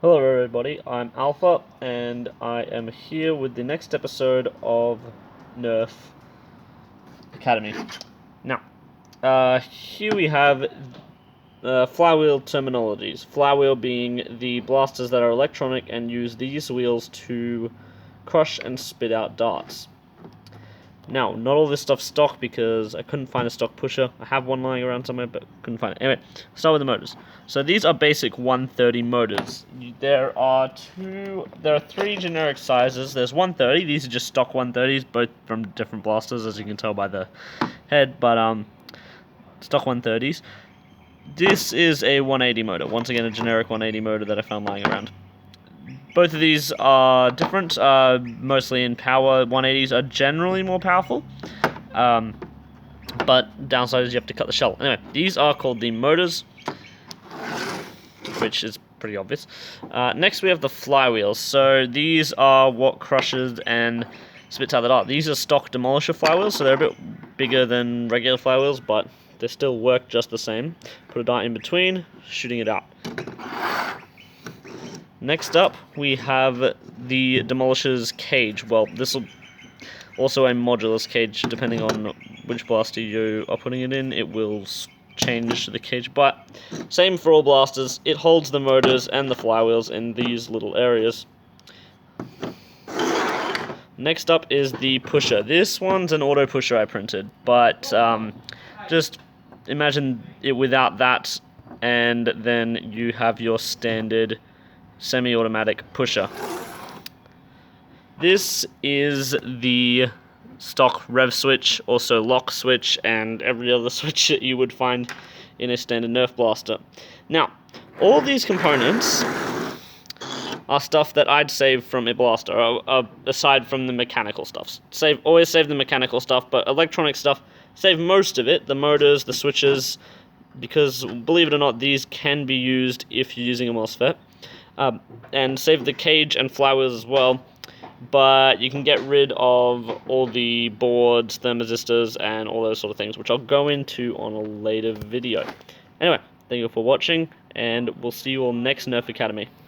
Hello everybody, I'm Alpha, and I am here with the next episode of Nerf Academy. Now, here we have Flywheel terminologies. Flywheel being the blasters that are electronic and use these wheels to crush and spit out darts. Now, not all this stuff's stock because I couldn't find a stock pusher. I have one lying around somewhere, but couldn't find it. Anyway, start with the motors. So these are basic 130 motors. There are three generic sizes. There's 130. These are just stock 130s, both from different blasters, as you can tell by the head. But stock 130s. This is a 180 motor. Once again, a generic 180 motor that I found lying around. Both of these are different, mostly in power. 180s are generally more powerful, but downside is you have to cut the shell. Anyway, these are called the motors, which is pretty obvious. Next we have the flywheels. So these are what crushes and spits out the dart. These are stock demolisher flywheels, so they're a bit bigger than regular flywheels, but they still work just the same. Put a dart in between, shooting it out. Next up, we have the Demolisher's cage. Well, this will also a modulus cage, depending on which blaster you are putting it in. It will change the cage, but same for all blasters. It holds the motors and the flywheels in these little areas. Next up is the pusher. This one's an auto pusher I printed, but just imagine it without that, and then you have your standard semi-automatic pusher. This is the stock rev switch, also lock switch, and every other switch that you would find in a standard Nerf blaster. Now, all these components are stuff that I'd save from a blaster, aside from the mechanical stuff. Always save the mechanical stuff, but electronic stuff, save most of it, the motors, the switches, because believe it or not, these can be used if you're using a MOSFET. And save the cage and flywheels as well, but you can get rid of all the boards, thermistors, and all those sort of things, which I'll go into on a later video. Anyway, thank you for watching, and we'll see you all next Nerf Academy.